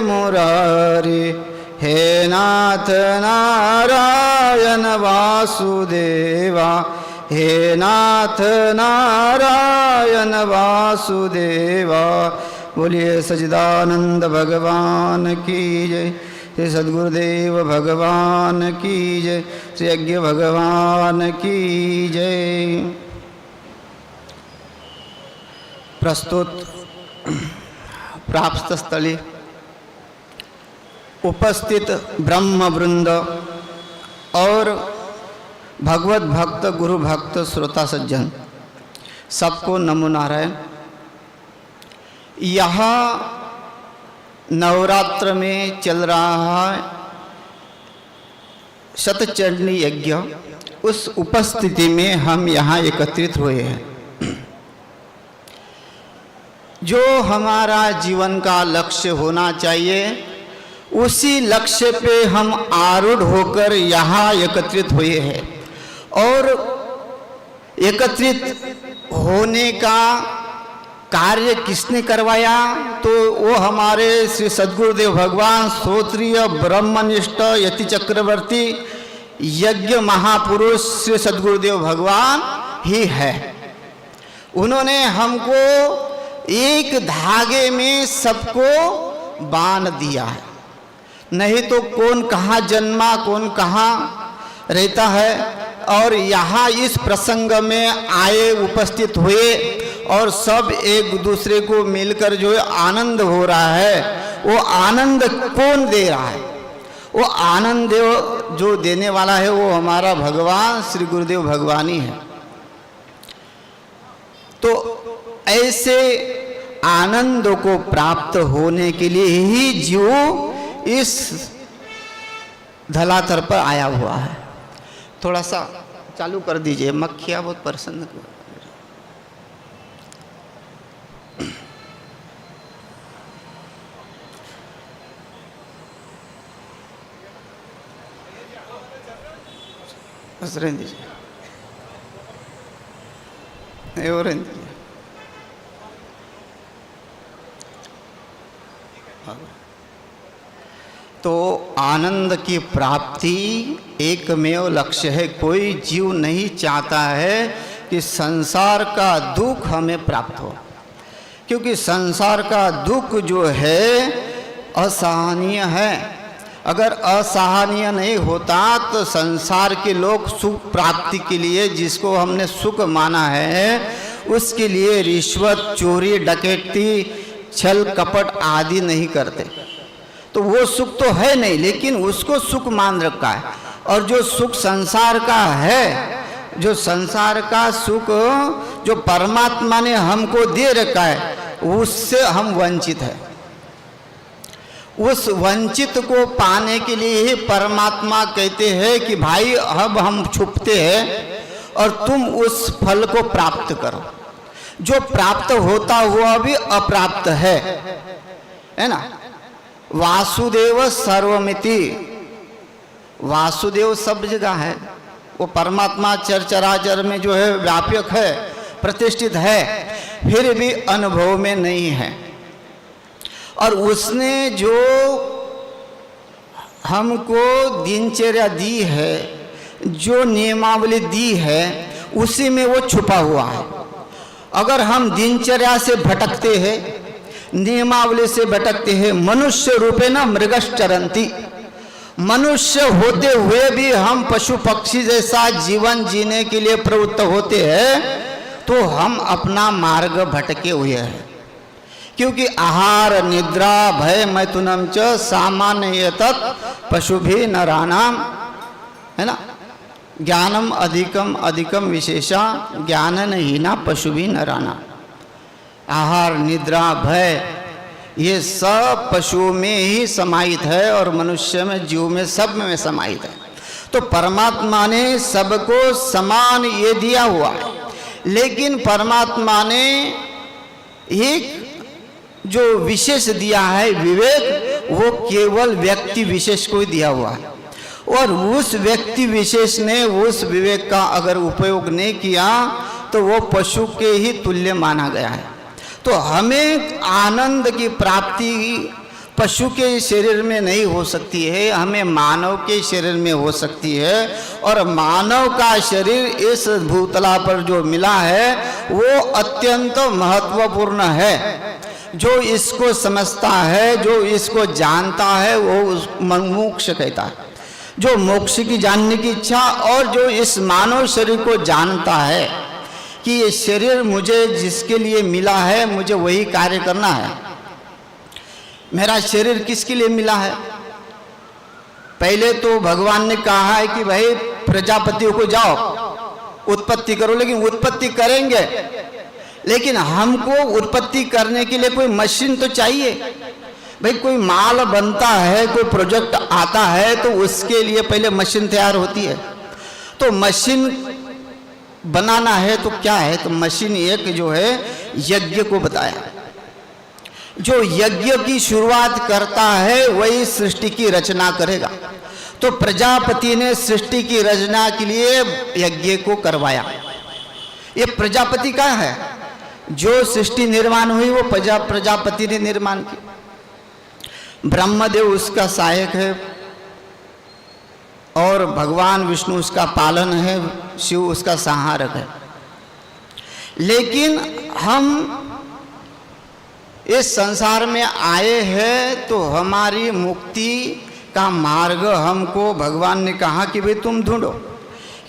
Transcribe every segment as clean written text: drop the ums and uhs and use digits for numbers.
मुरारी, हे नाथ नारायण वासुदेवा, हे नाथ नारायण वासुदेवा। बोलिए सच्चिदानंद भगवान की जय, श्री सद्गुरुदेव भगवान की जय, श्री यज्ञ भगवान की जय। प्रस्तुत प्राप्त स्थली उपस्थित ब्रह्म वृंद और भगवत भक्त गुरु भक्त श्रोता सज्जन सबको नमो नारायण। यहाँ नवरात्र में चल रहा है शतचंडी यज्ञ, उस उपस्थिति में हम यहाँ एकत्रित हुए हैं। जो हमारा जीवन का लक्ष्य होना चाहिए उसी लक्ष्य पे हम आरूढ़ होकर यहाँ एकत्रित हुए हैं। और एकत्रित होने का कार्य किसने करवाया? तो वो हमारे श्री सद्गुरुदेव भगवान श्रोत्रिय ब्रह्मनिष्ठ यति चक्रवर्ती यज्ञ महापुरुष श्री सद्गुरुदेव भगवान ही है। उन्होंने हमको एक धागे में सबको बांध दिया है, नहीं तो कौन कहाँ जन्मा कौन कहाँ रहता है। और यहाँ इस प्रसंग में आए उपस्थित हुए और सब एक दूसरे को मिलकर जो आनंद हो रहा है, वो आनंद कौन दे रहा है? वो आनंद जो देने वाला है वो हमारा भगवान श्री गुरुदेव भगवान ही है। तो ऐसे आनंद को प्राप्त होने के लिए ही जीव इस धरातल पर आया हुआ है। थोड़ा सा चालू कर दीजिए, मक्खियाँ बहुत प्रसन्न। बस रहने दीजिए, और रहने दीजिए। तो आनंद की प्राप्ति एकमेव लक्ष्य है। कोई जीव नहीं चाहता है कि संसार का दुख हमें प्राप्त हो, क्योंकि संसार का दुख जो है असहनीय है। अगर असहनीय नहीं होता तो संसार के लोग सुख प्राप्ति के लिए जिसको हमने सुख माना है उसके लिए रिश्वत, चोरी, डकैती, छल कपट आदि नहीं करते। तो वो सुख तो है नहीं, लेकिन उसको सुख मान रखा है। और जो सुख संसार का है, जो संसार का सुख जो परमात्मा ने हमको दे रखा है, उससे हम वंचित हैं। उस वंचित को पाने के लिए ही परमात्मा कहते हैं कि भाई अब हम छुपते हैं और तुम उस फल को प्राप्त करो। जो प्राप्त होता हुआ भी अप्राप्त है ना। वासुदेव सर्वमिति, वासुदेव सब जगह है। वो परमात्मा चराचर में जो है व्यापक है, प्रतिष्ठित है, फिर भी अनुभव में नहीं है। और उसने जो हमको दिनचर्या दी है, जो नियमावली दी है, उसी में वो छुपा हुआ है। अगर हम दिनचर्या से भटकते हैं, नियमावली से भटकते हैं, मनुष्य रूपे न मृगश्चरन्ति, मनुष्य होते हुए भी हम पशु पक्षी जैसा जीवन जीने के लिए प्रवृत्त होते हैं, तो हम अपना मार्ग भटके हुए हैं। क्योंकि आहार निद्रा भय मैथुनम च सामान्यतः पशुभिः नराणाम, है ना। ज्ञानम अधिकम अधिकम विशेषा ज्ञानहीना पशुभिः नराणाम। आहार निद्रा भय ये सब पशुओं में ही समाहित है और मनुष्य में, जीव में, सब में समाहित है। तो परमात्मा ने सबको समान ये दिया हुआ है, लेकिन परमात्मा ने एक जो विशेष दिया है विवेक, वो केवल व्यक्ति विशेष को ही दिया हुआ है। और उस व्यक्ति विशेष ने उस विवेक का अगर उपयोग नहीं किया तो वो पशु के ही तुल्य माना गया है। तो हमें आनंद की प्राप्ति पशु के शरीर में नहीं हो सकती है, हमें मानव के शरीर में हो सकती है। और मानव का शरीर इस भूतला पर जो मिला है वो अत्यंत महत्वपूर्ण है। जो इसको समझता है, जो इसको जानता है, वो मोक्ष कहता है। जो मोक्ष की जानने की इच्छा, और जो इस मानव शरीर को जानता है कि ये शरीर मुझे जिसके लिए मिला है, मुझे वही कार्य करना है। मेरा शरीर किसके लिए मिला है? पहले तो भगवान ने कहा है कि भाई प्रजापतियों को जाओ उत्पत्ति करो, लेकिन उत्पत्ति करेंगे, लेकिन हमको उत्पत्ति करने के लिए कोई मशीन तो चाहिए। भाई कोई माल बनता है, कोई प्रोजेक्ट आता है, तो उसके लिए पहले मशीन तैयार होती है। तो मशीन बनाना है तो क्या है? तो मशीन एक जो है यज्ञ को बताया। जो यज्ञ की शुरुआत करता है वही सृष्टि की रचना करेगा। तो प्रजापति ने सृष्टि की रचना के लिए यज्ञ को करवाया। ये प्रजापति का है। जो सृष्टि निर्माण हुई वो प्रजापति ने निर्माण की। ब्रह्मदेव उसका सहायक है और भगवान विष्णु उसका पालन है, शिव उसका संहारक है। लेकिन हम इस संसार में आए हैं तो हमारी मुक्ति का मार्ग हमको भगवान ने कहा कि भाई तुम ढूंढो,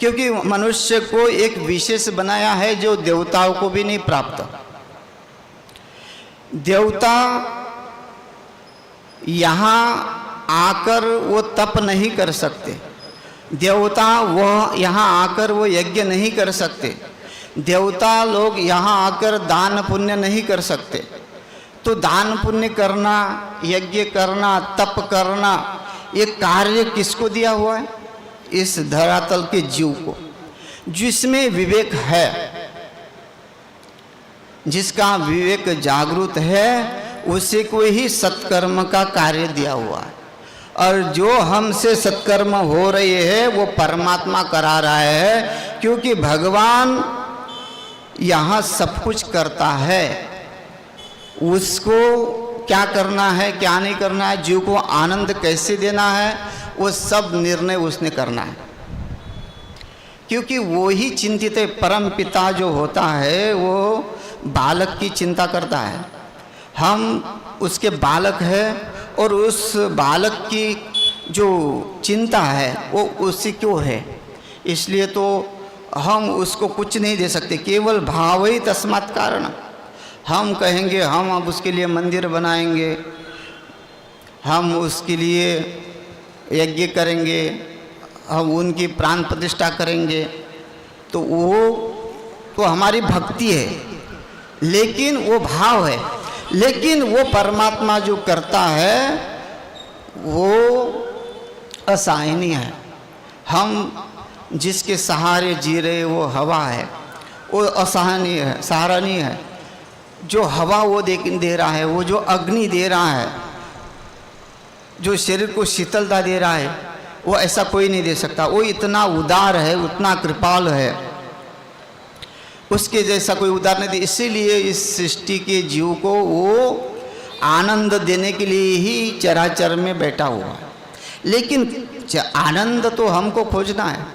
क्योंकि मनुष्य को एक विशेष बनाया है जो देवताओं को भी नहीं प्राप्त। देवता यहाँ आकर वो तप नहीं कर सकते, देवता वह यहाँ आकर वो यज्ञ नहीं कर सकते, देवता लोग यहाँ आकर दान पुण्य नहीं कर सकते। तो दान पुण्य करना, यज्ञ करना, तप करना, ये कार्य किसको दिया हुआ है? इस धरातल के जीव को, जिसमें विवेक है, जिसका विवेक जागृत है, उसी को ही सत्कर्म का कार्य दिया हुआ है। और जो हमसे सत्कर्म हो रहे हैं वो परमात्मा करा रहा है, क्योंकि भगवान यहाँ सब कुछ करता है। उसको क्या करना है, क्या नहीं करना है, जीव को आनंद कैसे देना है, वो सब निर्णय उसने करना है, क्योंकि वो ही चिंतित है। परम पिता जो होता है वो बालक की चिंता करता है। हम उसके बालक हैं और उस बालक की जो चिंता है वो उसी क्यों है, इसलिए तो हम उसको कुछ नहीं दे सकते। केवल भाव ही तस्मात् कारण। हम कहेंगे हम अब उसके लिए मंदिर बनाएंगे, हम उसके लिए यज्ञ करेंगे, हम उनकी प्राण प्रतिष्ठा करेंगे, तो वो तो हमारी भक्ति है, लेकिन वो भाव है। लेकिन वो परमात्मा जो करता है वो असहायनीय है। हम जिसके सहारे जी रहे वो हवा है, वो असहनीय है, सहारणीय है। जो हवा वो दे रहा है, वो जो अग्नि दे रहा है, जो शरीर को शीतलता दे रहा है, वो ऐसा कोई नहीं दे सकता। वो इतना उदार है, उतना कृपाल है, उसके जैसा कोई उदार नहीं दे। इसीलिए इस सृष्टि के जीव को वो आनंद देने के लिए ही चराचर में बैठा हुआ है। लेकिन आनंद तो हमको खोजना है,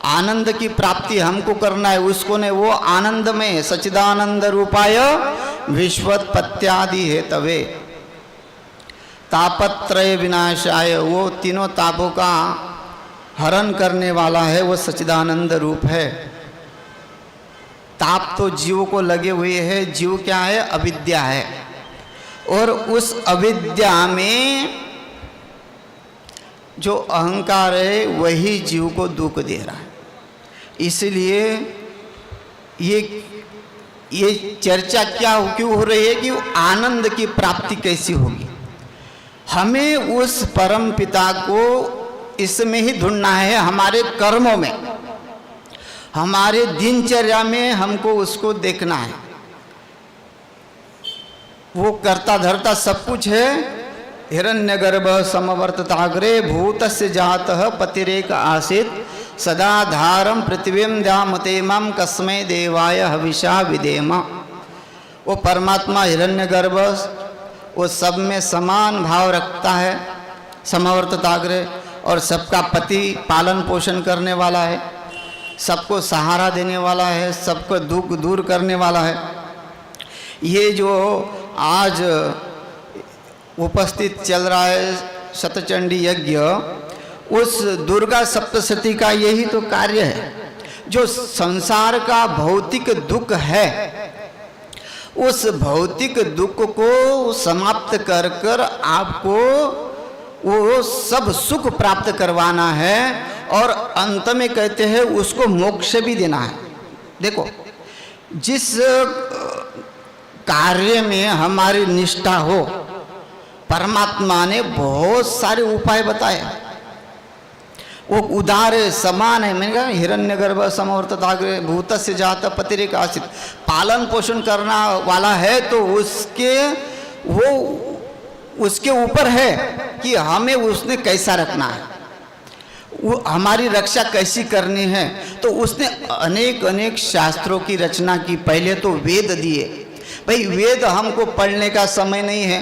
आनंद की प्राप्ति हमको करना है। उसको ने वो आनंद में सच्चिदानंद रूपाय विश्वोत्पत्त्यादि हेतवे तापत्रय विनाशाय, वो तीनों तापों का हरण करने वाला है, वो सच्चिदानंद रूप है। ताप तो जीव को लगे हुए हैं। जीव क्या है? अविद्या है, और उस अविद्या में जो अहंकार है वही जीव को दुख दे रहा है। इसलिए ये चर्चा क्यों हो रही है कि आनंद की प्राप्ति कैसी होगी। हमें उस परम पिता को इसमें ही ढूंढना है, हमारे कर्मों में, हमारे दिनचर्या में हमको उसको देखना है। वो करता धरता सब कुछ है। हिरण्यगर्भ समवर्तताग्रे भूतस्य जातः पतिरेक आसीत् सदा धारम पृथ्वीम द्यामतेमं कस्मै देवाय हविषा विदेम। वो परमात्मा हिरण्यगर्भ वो सब में समान भाव रखता है, समवर्तताग्रह, और सबका पति पालन पोषण करने वाला है, सबको सहारा देने वाला है, सबको दुख दूर करने वाला है। ये जो आज उपस्थित चल रहा है शतचंडी यज्ञ, उस दुर्गा सप्तशती का यही तो कार्य है। जो संसार का भौतिक दुख है, उस भौतिक दुख को समाप्त कर कर आपको वो सब सुख प्राप्त करवाना है, और अंत में कहते हैं उसको मोक्ष भी देना है। देखो, जिस कार्य में हमारी निष्ठा हो, परमात्मा ने बहुत सारे उपाय बताए। वो उदार समान है, मैंने कहा हिरण्यगर्भ समवर्तताग्रह भूतस्य जात पतिरेक आसित, पालन पोषण करना वाला है, तो उसके ऊपर है कि हमें उसने कैसा रखना है, वो हमारी रक्षा कैसी करनी है। तो उसने अनेक अनेक शास्त्रों की रचना की। पहले तो वेद दिए। भाई वेद हमको पढ़ने का समय नहीं है।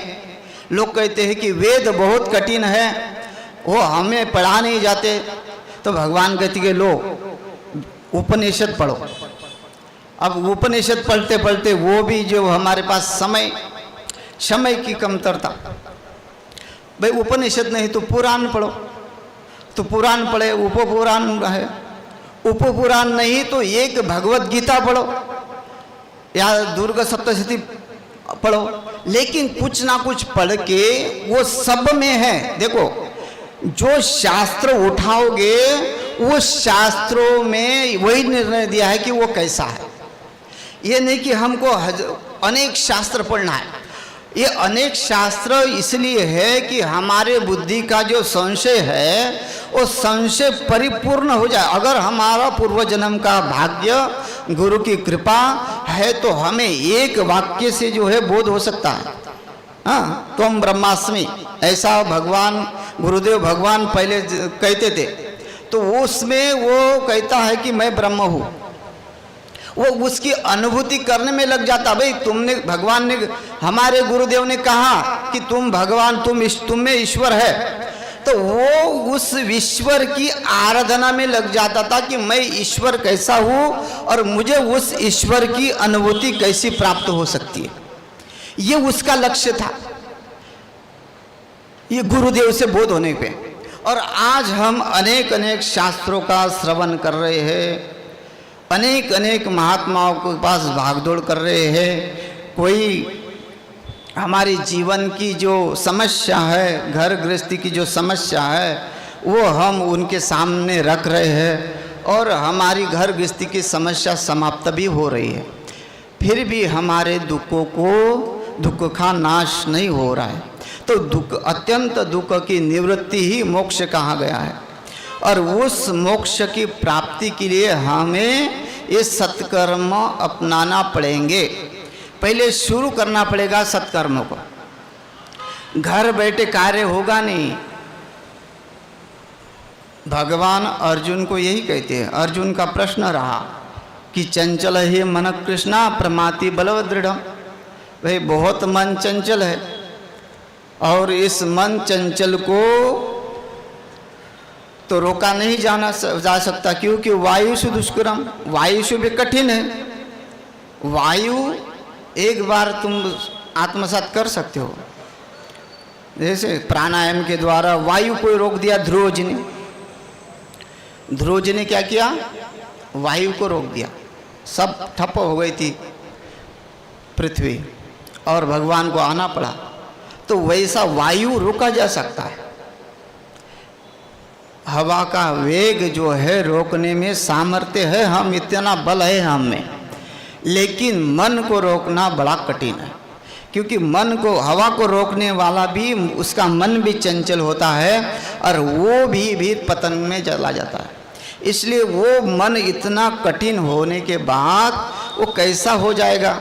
लोग कहते हैं कि वेद बहुत कठिन है, वो हमें पढ़ा नहीं जाते। तो भगवान कहते कि लो उपनिषद पढ़ो। अब उपनिषद पढ़ते पढ़ते वो भी जो हमारे पास समय की कमतरता, भाई उपनिषद नहीं तो पुराण पढ़ो, तो पुराण पढ़े, उपपुराण है, उपपुराण नहीं तो एक भगवत गीता पढ़ो या दुर्गा सप्तशती पढ़ो, लेकिन कुछ ना कुछ पढ़ के वो सब में है। देखो, जो शास्त्र उठाओगे उस शास्त्रों में वही निर्णय दिया है कि वो कैसा है। ये नहीं कि हमको अनेक शास्त्र पढ़ना है। ये अनेक शास्त्र इसलिए है कि हमारे बुद्धि का जो संशय है वो संशय परिपूर्ण हो जाए। अगर हमारा पूर्व जन्म का भाग्य, गुरु की कृपा है, तो हमें एक वाक्य से जो है बोध हो सकता है। हाँ, त्वम ब्रह्मास्मि, ऐसा भगवान गुरुदेव भगवान पहले कहते थे। तो उसमें वो कहता है कि मैं ब्रह्म हूँ, वो उसकी अनुभूति करने में लग जाता। भाई भगवान ने, हमारे गुरुदेव ने कहा कि तुम भगवान, तुम में ईश्वर है, तो वो उस ईश्वर की आराधना में लग जाता था कि मैं ईश्वर कैसा हूँ और मुझे उस ईश्वर की अनुभूति कैसी प्राप्त हो सकती है। ये उसका लक्ष्य था, ये गुरुदेव से बोध होने पे। और आज हम अनेक अनेक शास्त्रों का श्रवण कर रहे हैं, अनेक अनेक महात्माओं के पास भागदौड़ कर रहे हैं। कोई हमारी जीवन की जो समस्या है, घर गृहस्थी की जो समस्या है, वो हम उनके सामने रख रहे हैं, और हमारी घर गृहस्थी की समस्या समाप्त भी हो रही है। फिर भी हमारे दुख का नाश नहीं हो रहा है। तो अत्यंत दुख की निवृत्ति ही मोक्ष कहा गया है, और उस मोक्ष की प्राप्ति के लिए हमें ये सत्कर्म अपनाना पड़ेंगे। पहले शुरू करना पड़ेगा सत्कर्मों को। घर बैठे कार्य होगा नहीं। भगवान अर्जुन को यही कहते हैं। अर्जुन का प्रश्न रहा कि चंचल है मन कृष्णा प्रमाति बलवदृढ़। भाई बहुत मन चंचल है, और इस मन चंचल को तो रोका नहीं जा सकता, क्योंकि वायुषु दुष्करम, वायुषु भी कठिन है। वायु एक बार तुम आत्मसात कर सकते हो, जैसे प्राणायाम के द्वारा वायु को रोक दिया ध्रुव जी ने। ध्रुव जी ने क्या किया? वायु को रोक दिया, सब ठप्प हो गई थी पृथ्वी, और भगवान को आना पड़ा। तो वैसा वायु रोका जा सकता है। हवा का वेग जो है रोकने में सामर्थ्य है, हम इतना बल है हम में, लेकिन मन को रोकना बड़ा कठिन है। क्योंकि मन को, हवा को रोकने वाला भी, उसका मन भी चंचल होता है, और वो भी पतन में चला जाता है। इसलिए वो मन इतना कठिन होने के बाद वो कैसा हो जाएगा।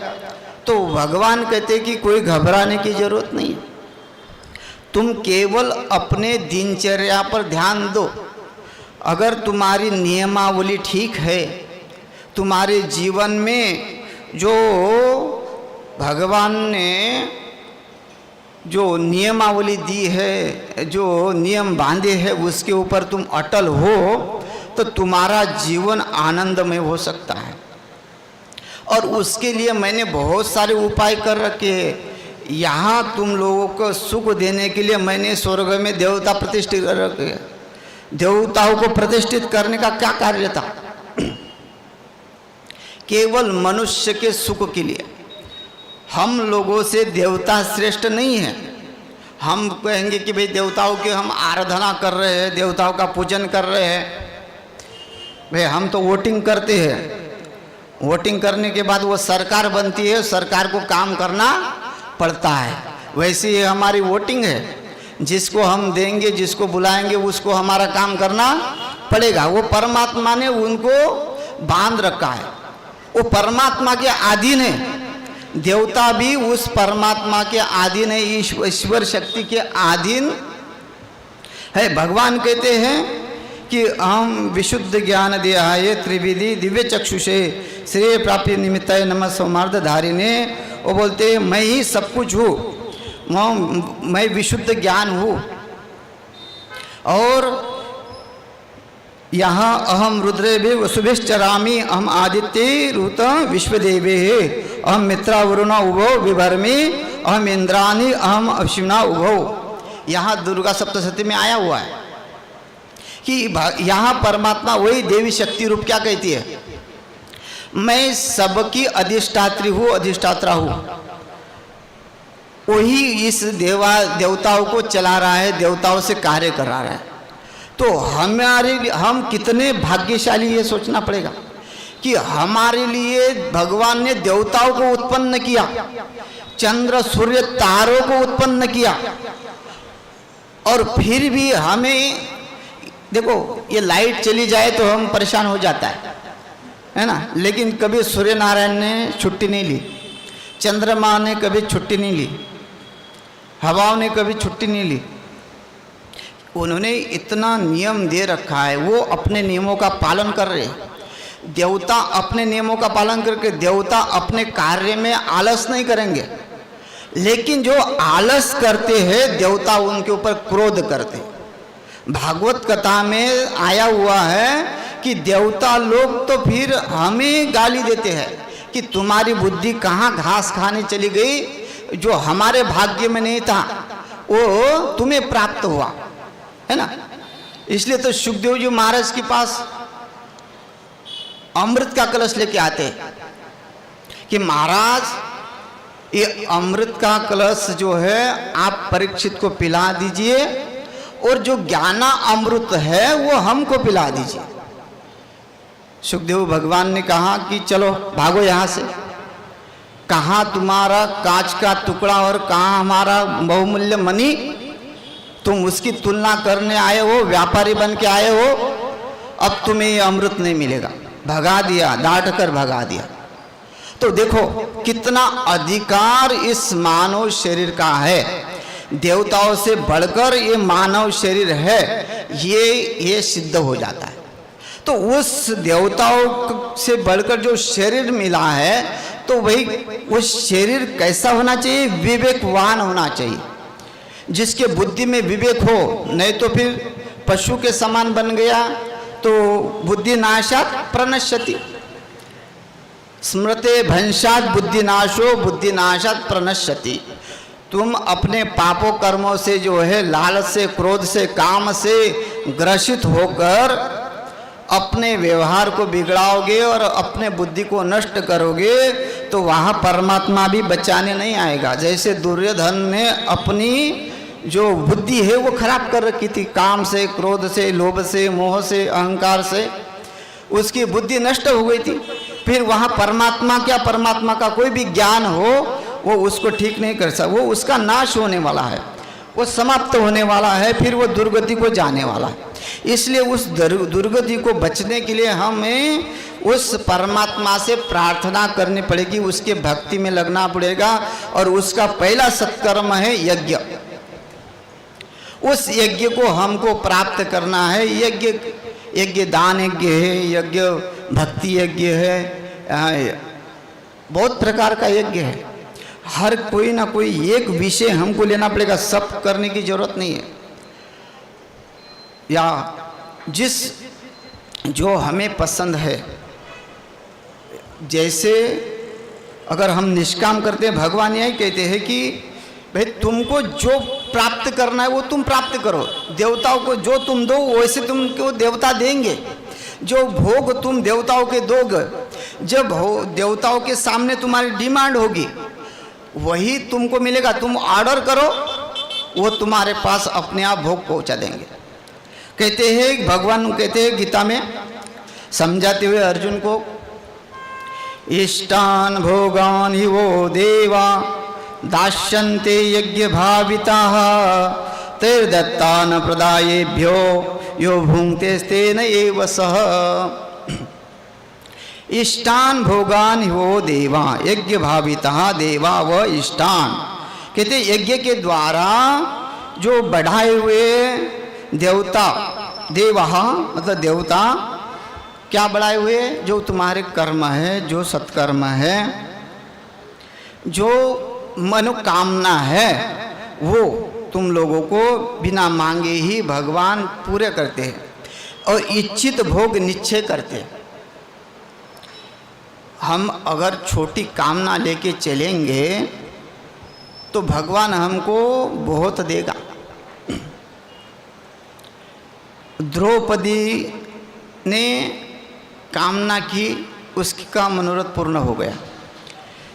तो भगवान कहते कि कोई घबराने की जरूरत नहीं, तुम केवल अपने दिनचर्या पर ध्यान दो। अगर तुम्हारी नियमावली ठीक है, तुम्हारे जीवन में जो भगवान ने जो नियमावली दी है, जो नियम बांधे हैं, उसके ऊपर तुम अटल हो तो तुम्हारा जीवन आनंदमय हो सकता है। और उसके लिए मैंने बहुत सारे उपाय कर रखे हैं। यहाँ तुम लोगों को सुख देने के लिए मैंने स्वर्ग में देवता प्रतिष्ठित कर रखे हैं। देवताओं को प्रतिष्ठित करने का क्या कार्य था? केवल मनुष्य के सुख के लिए। हम लोगों से देवता श्रेष्ठ नहीं है। हम कहेंगे कि भाई देवताओं की हम आराधना कर रहे हैं, देवताओं का पूजन कर रहे हैं। भाई हम तो वोटिंग करते हैं, वोटिंग करने के बाद वो सरकार बनती है, सरकार को काम करना पड़ता है। वैसे ही हमारी वोटिंग है, जिसको हम देंगे, जिसको बुलाएंगे, उसको हमारा काम करना पड़ेगा। वो परमात्मा ने उनको बांध रखा है, वो परमात्मा के अधीन है। देवता भी उस परमात्मा के अधीन है, ईश्वर शक्ति के अधीन है। भगवान कहते हैं कि हम विशुद्ध ज्ञान देहाय त्रिविधि दिव्य चक्षुषे श्रेय प्राप्ति निमित्ताय नमः सोमार्थ धारिणे। वो बोलते हैं मैं ही सब कुछ हूँ, मैं विशुद्ध ज्ञान हूँ। और यहाँ अहम रुद्रे वसुभिश्चरामि अहम आदित्य रूत विश्वदेवे अहम मित्रा वरुणा उभो विभर्मी अहम इंद्राणी अहम अश्विना उभो। यहाँ दुर्गा सप्तशती में आया हुआ है कि यहाँ परमात्मा वही देवी शक्ति रूप क्या कहती है, मैं सबकी अधिष्ठात्री हूँ, अधिष्ठात्रा हूँ। वही इस देवताओं को चला रहा है, देवताओं से कार्य करा रहा है। तो हम कितने भाग्यशाली, ये सोचना पड़ेगा कि हमारे लिए भगवान ने देवताओं को उत्पन्न किया, चंद्र सूर्य तारों को उत्पन्न किया, और फिर भी हमें देखो ये लाइट चली जाए तो हम परेशान हो जाता है ना। लेकिन कभी सूर्य नारायण ने छुट्टी नहीं ली, चंद्रमा ने कभी छुट्टी नहीं ली, हवाओं ने कभी छुट्टी नहीं ली। उन्होंने इतना नियम दे रखा है, वो अपने नियमों का पालन कर रहे हैं। देवता अपने नियमों का पालन करके देवता अपने कार्य में आलस नहीं करेंगे, लेकिन जो आलस करते हैं देवता उनके ऊपर क्रोध करते हैं। भागवत कथा में आया हुआ है कि देवता लोग तो फिर हमें गाली देते हैं कि तुम्हारी बुद्धि कहाँ घास खाने चली गई, जो हमारे भाग्य में नहीं था वो तुम्हें प्राप्त हुआ, है ना। इसलिए तो सुखदेव जी महाराज के पास अमृत का कलश लेके आते कि महाराज ये अमृत का कलश जो है आप परीक्षित को पिला दीजिए, और जो ज्ञाना अमृत है वो हमको पिला दीजिए। सुखदेव भगवान ने कहा कि चलो भागो यहाँ से, कहाँ तुम्हारा कांच का टुकड़ा और कहाँ हमारा बहुमूल्य मणि, तुम उसकी तुलना करने आए हो, व्यापारी बन के आए हो, अब तुम्हें ये अमृत नहीं मिलेगा। भगा दिया, डांट कर भगा दिया। तो देखो कितना अधिकार इस मानव शरीर का है, देवताओं से बढ़कर ये मानव शरीर है, ये सिद्ध हो जाता है। तो उस देवताओं से बढ़कर जो शरीर मिला है, तो वही उस शरीर कैसा होना चाहिए, विवेकवान होना चाहिए, जिसके बुद्धि में विवेक हो। नहीं तो फिर पशु के समान बन गया तो बुद्धि नाशात प्रणश्यति, स्मृते भंशात बुद्धिनाशो बुद्धिनाशात प्रणश्यति। तुम अपने पापों कर्मों से जो है लालच से, क्रोध से, काम से ग्रसित होकर अपने व्यवहार को बिगड़ाओगे और अपने बुद्धि को नष्ट करोगे, तो वहाँ परमात्मा भी बचाने नहीं आएगा। जैसे दुर्योधन ने अपनी जो बुद्धि है वो खराब कर रखी थी, काम से, क्रोध से, लोभ से, मोह से, अहंकार से, उसकी बुद्धि नष्ट हो गई थी। फिर वहाँ परमात्मा क्या, परमात्मा का कोई भी ज्ञान हो वो उसको ठीक नहीं कर सकता, वो उसका नाश होने वाला है, वो समाप्त होने वाला है, फिर वो दुर्गति को जाने वाला है। इसलिए उस दुर्गति को बचने के लिए हमें उस परमात्मा से प्रार्थना करनी पड़ेगी, उसके भक्ति में लगना पड़ेगा। और उसका पहला सत्कर्म है यज्ञ। उस यज्ञ को हमको प्राप्त करना है। यज्ञ दान यज्ञ है, यज्ञ भक्ति यज्ञ है, बहुत प्रकार का यज्ञ है। हर कोई ना कोई एक विषय हमको लेना पड़ेगा, सब करने की जरूरत नहीं है। या जिस जो हमें पसंद है, जैसे अगर हम निष्काम करते हैं, भगवान यही कहते हैं कि भाई तुमको जो प्राप्त करना है वो तुम प्राप्त करो, देवताओं को जो तुम दो वैसे तुमको देवता देंगे। जो भोग तुम देवताओं के दोगे, जब देवताओं के सामने तुम्हारी डिमांड होगी वही तुमको मिलेगा। तुम ऑर्डर करो, वो तुम्हारे पास अपने आप भोग पहुंचा देंगे। कहते हैं, भगवान कहते हैं गीता में समझाते हुए अर्जुन को, इष्टान भोगान ही वो देवा दास्यन्ते यज्ञ भाविताः तैर्दत्तान प्रदायेभ्यो यो भुंक्ते तेन एव सः। इष्टान भोगान ही वो देवा यज्ञ भाविताः देवा व इष्टान। कहते यज्ञ के द्वारा जो बढ़ाए हुए देवता, देवा मतलब देवता क्या बढ़ाए हुए, जो तुम्हारे कर्म है, जो सत्कर्म है, जो मनोकामना है, वो तुम लोगों को बिना मांगे ही भगवान पूरे करते हैं और इच्छित भोग निश्चय करते हैं। हम अगर छोटी कामना लेके चलेंगे तो भगवान हमको बहुत देगा। द्रौपदी ने कामना की, उसका मनोरथ पूर्ण हो गया।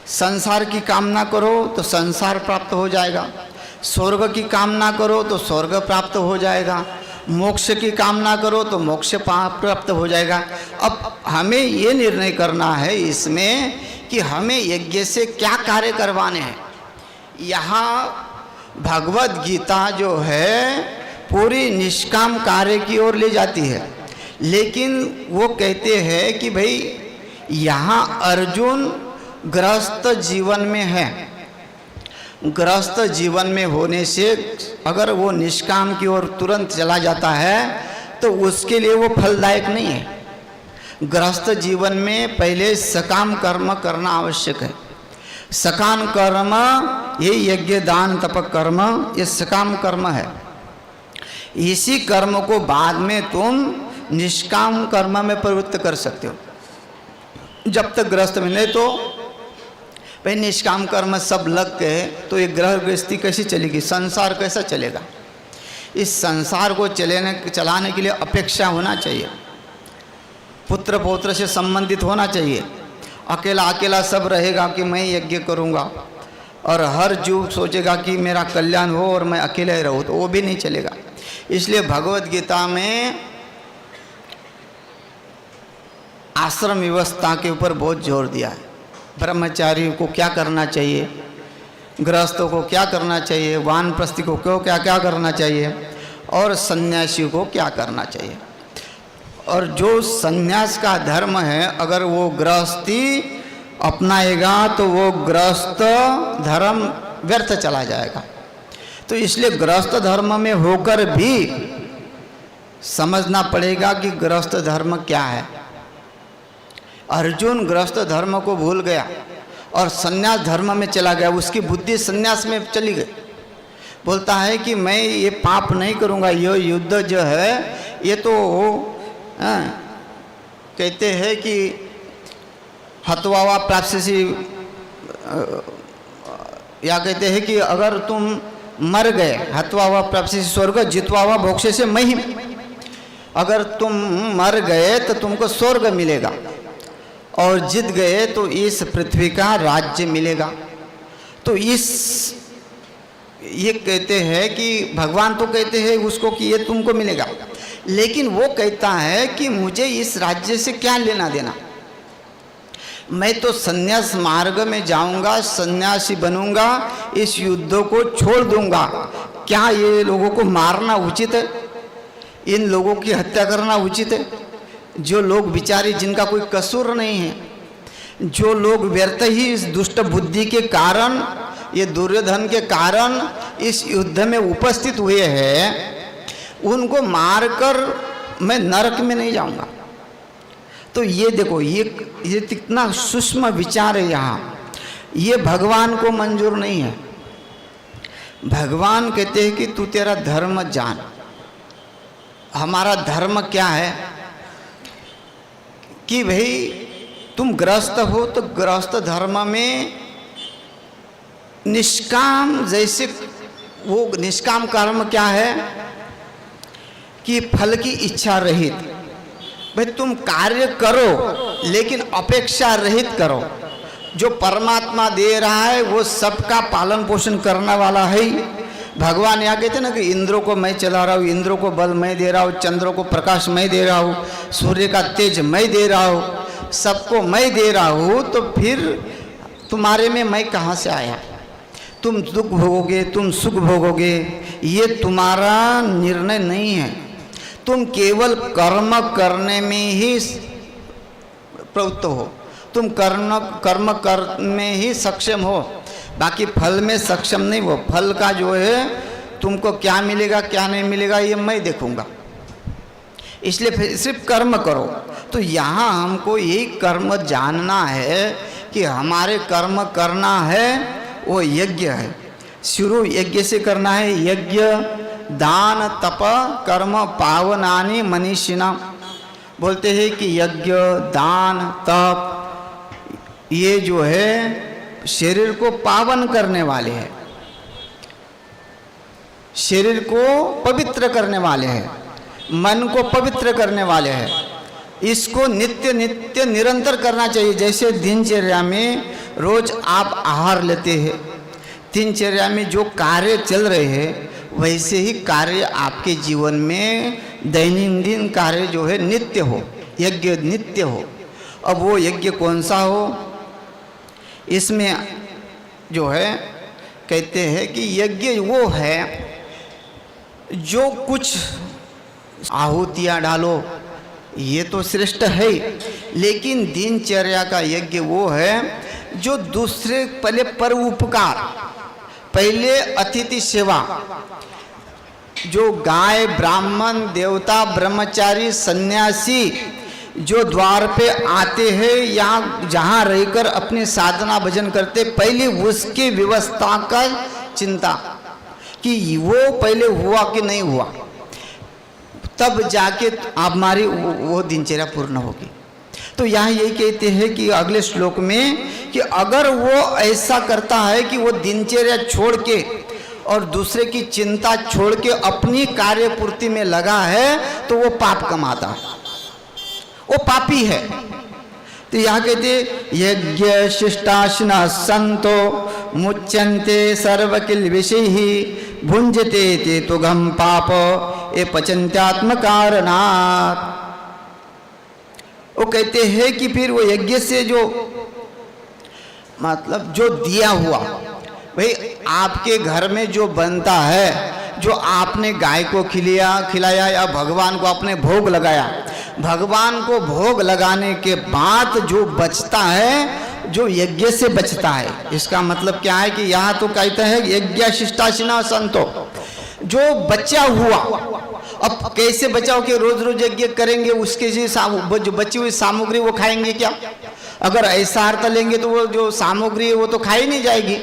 संसार की कामना करो तो संसार प्राप्त हो जाएगा, स्वर्ग की कामना करो तो स्वर्ग प्राप्त हो जाएगा, मोक्ष की कामना करो तो मोक्ष प्राप्त हो जाएगा। अब हमें ये निर्णय करना है इसमें कि हमें यज्ञ से क्या कार्य करवाने हैं। यहाँ भगवत गीता जो है पूरी निष्काम कार्य की ओर ले जाती है, लेकिन वो कहते हैं कि भाई यहाँ अर्जुन गृहस्थ जीवन में है, गृहस्थ जीवन में होने से अगर वो निष्काम की ओर तुरंत चला जाता है तो उसके लिए वो फलदायक नहीं है। गृहस्थ जीवन में पहले सकाम कर्म करना आवश्यक है। सकाम कर्म ये यज्ञ दान तप कर्म, ये सकाम कर्म है। इसी कर्म को बाद में तुम निष्काम कर्म में प्रवृत्त कर सकते हो। जब तक गृहस्थ में नहीं तो भाई निष्काम कर्म सब लग गए तो ये गृह गृहस्थी कैसी चलेगी, संसार कैसा चलेगा। इस संसार को चलाने के लिए अपेक्षा होना चाहिए, पुत्र पौत्र से संबंधित होना चाहिए। अकेला अकेला सब रहेगा कि मैं यज्ञ करूँगा और हर जीव सोचेगा कि मेरा कल्याण हो और मैं अकेला ही रहूँ, तो वो भी नहीं चलेगा। इसलिए भगवत गीता में आश्रम व्यवस्था के ऊपर बहुत जोर दिया है। ब्रह्मचारी को क्या करना चाहिए, गृहस्थों को क्या करना चाहिए, वानप्रस्थी को क्यों क्या क्या करना चाहिए और सन्यासी को क्या करना चाहिए। और जो सन्यास का धर्म है अगर वो गृहस्थी अपनाएगा तो वो गृहस्थ धर्म व्यर्थ चला जाएगा। तो इसलिए गृहस्थ धर्म में होकर भी समझना पड़ेगा कि गृहस्थ धर्म क्या है। अर्जुन गृहस्थ धर्म को भूल गया और सन्यास धर्म में चला गया, उसकी बुद्धि सन्यास में चली गई। बोलता है कि मैं ये पाप नहीं करूँगा, ये युद्ध जो है ये तो कहते हैं कि हत्वा प्राप्स्यसि, या कहते हैं कि अगर तुम मर गए, हत्वा प्राप्स्यसि स्वर्ग जित्वा भोक्ष्यसे महिम, अगर तुम मर गए तो तुमको स्वर्ग मिलेगा और जीत गए तो इस पृथ्वी का राज्य मिलेगा। तो ये कहते हैं कि भगवान तो कहते हैं उसको कि ये तुमको मिलेगा, लेकिन वो कहता है कि मुझे इस राज्य से क्या लेना देना, मैं तो संन्यास मार्ग में जाऊंगा, सन्यासी बनूंगा, इस युद्ध को छोड़ दूंगा। क्या ये लोगों को मारना उचित है, इन लोगों की हत्या करना उचित है? जो लोग बेचारे जिनका कोई कसूर नहीं है, जो लोग व्यर्थ ही इस दुष्ट बुद्धि के कारण, ये दुर्योधन के कारण इस युद्ध में उपस्थित हुए हैं, उनको मारकर मैं नरक में नहीं जाऊंगा। तो ये देखो, ये कितना सूक्ष्म विचार है यहाँ। ये भगवान को मंजूर नहीं है। भगवान कहते हैं कि तू तेरा धर्म जान। हमारा धर्म क्या है कि भाई तुम गृहस्थ हो तो गृहस्थ धर्म में निष्काम, जैसे वो निष्काम कर्म क्या है कि फल की इच्छा रहित। भाई तुम कार्य करो लेकिन अपेक्षा रहित करो। जो परमात्मा दे रहा है वो सबका पालन पोषण करने वाला है ही। भगवान यहाँ कहते ना कि इंद्रों को मैं चला रहा हूँ, इंद्रों को बल मैं दे रहा हूँ, चंद्रों को प्रकाश मैं दे रहा हूँ, सूर्य का तेज मैं दे रहा हूँ, सबको मैं दे रहा हूँ। तो फिर तुम्हारे में मैं कहाँ से आया? तुम दुख भोगोगे, तुम सुख भोगोगे, ये तुम्हारा निर्णय नहीं है। तुम केवल कर्म करने में ही प्रवृत्त हो, तुम कर्म करने ही सक्षम हो, बाकी फल में सक्षम नहीं हो। फल का जो है तुमको क्या मिलेगा क्या नहीं मिलेगा ये मैं देखूंगा, इसलिए सिर्फ कर्म करो। तो यहाँ हमको यही कर्म जानना है कि हमारे कर्म करना है वो यज्ञ है। शुरू यज्ञ से करना है। यज्ञ दान तप कर्म पावनानि मनीषिणा। बोलते हैं कि यज्ञ दान तप ये जो है शरीर को पावन करने वाले हैं, शरीर को पवित्र करने वाले हैं, मन को पवित्र करने वाले हैं। इसको नित्य नित्य निरंतर करना चाहिए। जैसे दिनचर्या में रोज आप आहार लेते हैं, दिनचर्या में जो कार्य चल रहे हैं वैसे ही कार्य आपके जीवन में दैनंदिन कार्य जो है नित्य हो, यज्ञ नित्य हो। अब वो यज्ञ कौन सा हो? इसमें जो है कहते हैं कि यज्ञ वो है जो कुछ आहुतियाँ डालो, ये तो श्रेष्ठ है, लेकिन दिनचर्या का यज्ञ वो है जो दूसरे पहले पर उपकार, पहले अतिथि सेवा। जो गाय ब्राह्मण देवता ब्रह्मचारी सन्यासी जो द्वार पे आते हैं या जहाँ रहकर अपनी साधना भजन करते, पहले उसके व्यवस्था का चिंता कि वो पहले हुआ कि नहीं हुआ, तब जाके हमारी वो दिनचर्या पूर्ण होगी। तो यहाँ यही कहते हैं कि अगले श्लोक में कि अगर वो ऐसा करता है कि वो दिनचर्या छोड़ के और दूसरे की चिंता छोड़ के अपनी कार्य पूर्ति में लगा है तो वो पाप कमाता है, वो पापी है। तो यहाँ कहते यज्ञ शिष्टाशिना संतो मुच्यन्ते सर्वकिल विषयी भुंजते ते तो गम पाप ए पचन्त्यात्म कारणात्। वो कहते हैं कि फिर वो यज्ञ से जो मतलब जो दिया हुआ, भाई आपके घर में जो बनता है, जो आपने गाय को खिलाया या भगवान को आपने भोग लगाया, भगवान को भोग लगाने के बाद जो बचता है, जो यज्ञ से बचता है, इसका मतलब क्या है कि यहाँ तो कहते हैं यज्ञ शिष्टाशिना संतो, जो बचा हुआ। अब कैसे बचाओ कि रोज रोज यज्ञ करेंगे, उसके जो बची हुई सामग्री वो खाएंगे क्या? अगर ऐसा अर्थ लेंगे तो वो जो सामग्री है वो तो खाई नहीं जाएगी,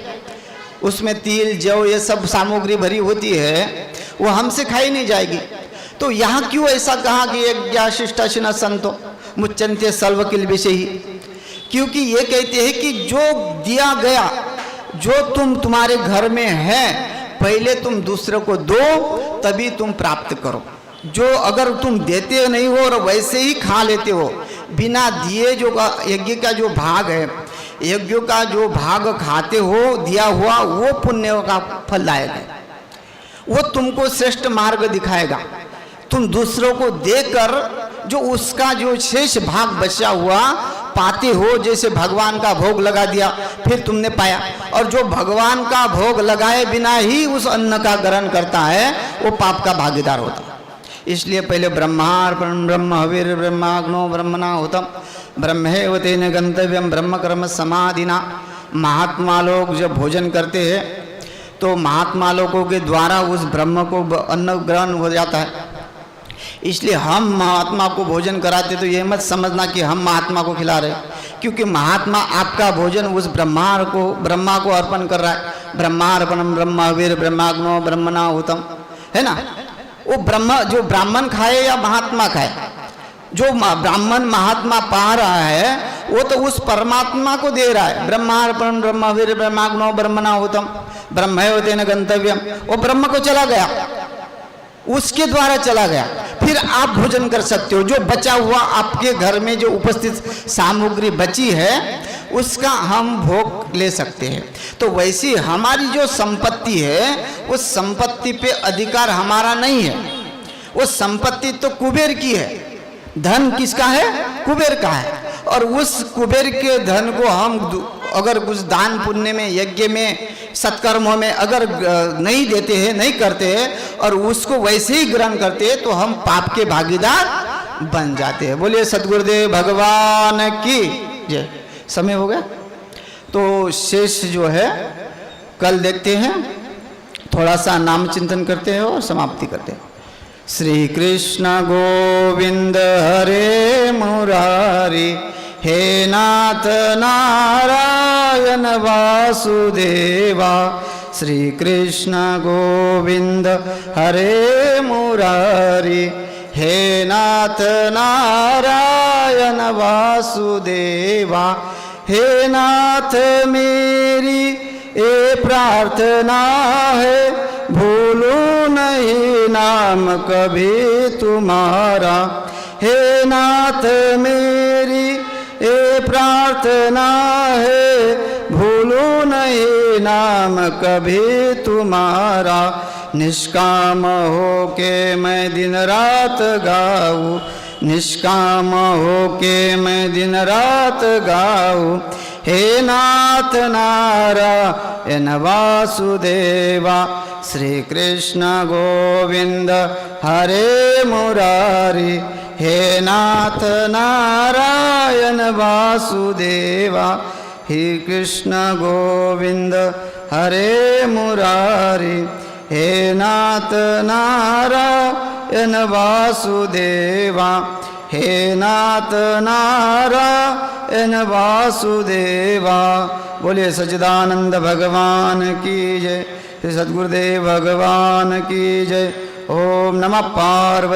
उसमें तिल जौ ये सब सामग्री भरी होती है, वो हमसे खाई नहीं जाएगी। तो यहाँ क्यों ऐसा कहा कि यज्ञ शिष्टाशिना संतो मुच्यन्ते सर्वकिल विषयी? क्योंकि ये कहते हैं कि जो दिया गया, जो तुम्हारे घर में है, पहले तुम दूसरे को दो तभी तुम प्राप्त करो। जो अगर तुम देते नहीं हो और वैसे ही खा लेते हो बिना दिए, जो यज्ञ का जो भाग है, यज्ञ का जो भाग खाते हो दिया हुआ, वो पुण्य का फल लाएगा, वो तुमको श्रेष्ठ मार्ग दिखाएगा। तुम दूसरों को देकर जो उसका जो शेष भाग बचा हुआ पाते हो, जैसे भगवान का भोग लगा दिया फिर तुमने पाया, और जो भगवान का भोग लगाए बिना ही उस अन्न का ग्रहण करता है वो पाप का भागीदार होता है। इसलिए पहले ब्रह्मार्पण ब्रह्म हविर ब्रह्माग्नो ब्रह्मणाहुतम ब्रह्मैव तेन गंतव्यम ब्रह्म कर्म समाधिना। महात्मा लोग जब भोजन करते हैं तो महात्मा लोगों के द्वारा उस ब्रह्म को अन्न ग्रहण हो जाता है। इसलिए हम महात्मा को भोजन कराते तो ये मत समझना कि हम महात्मा को खिला रहे, क्योंकि महात्मा आपका भोजन उस ब्रह्मा को अर्पण कर रहा है। ब्रह्मार्पणम ब्रह्मवीर ब्रह्माग्नो ब्रह्मणाहुतम, है ना। वो जो ब्राह्मण खाए या महात्मा खाए, जो ब्राह्मण महात्मा पा रहा है वो तो उस परमात्मा को दे रहा है। ब्रह्मार्पणम ब्रह्मवीर ब्रह्माग्नो ब्रह्मणाहुतम ब्रह्मैवतेन गंतव्यम, वो ब्रह्म को चला गया, उसके द्वारा चला गया। फिर आप भोजन कर सकते हो। जो बचा हुआ आपके घर में जो उपस्थित सामग्री बची है उसका हम भोग ले सकते हैं। तो वैसी हमारी जो संपत्ति है उस संपत्ति पे अधिकार हमारा नहीं है। वो संपत्ति तो कुबेर की है। धन किसका है? कुबेर का है। और उस कुबेर के धन को हम अगर कुछ दान पुण्य में, यज्ञ में, सत्कर्मों में अगर नहीं देते हैं, नहीं करते हैं और उसको वैसे ही ग्रहण करते हैं तो हम पाप के भागीदार बन जाते हैं। बोलिए सतगुरुदेव भगवान की जय। समय हो गया तो शेष जो है कल देखते हैं। थोड़ा सा नाम चिंतन करते हैं और समाप्ति करते हैं। श्री कृष्ण गोविंद हरे मुरारी, हे नाथ नारायण वासुदेवा। श्री कृष्ण गोविंद हरे मुरारी, हे नाथ नारायण वासुदेवा। हे नाथ मेरी ये प्रार्थना है, भूलूं नहीं नाम कभी तुम्हारा। हे नाथ मेरी ये प्रार्थना है, भूलूं नहीं नाम कभी तुम्हारा। निष्काम हो के मैं दिन रात गाऊं, निष्काम हो के मैं दिन रात गाऊं। हे नाथ नारायण वासुदेवा। श्री कृष्ण गोविंद हरे मुरारी, हे नाथ नारायण वासुदेवा। हे कृष्ण गोविंद हरे मुरारी, हे नाथ नारायण वासुदेवा। हे नाथ नारायण वासुदेवा। बोलिए सच्चिदानंद भगवान की जय। श्री सद्गुरुदेव भगवान की जय। ओम नमः पार्वती।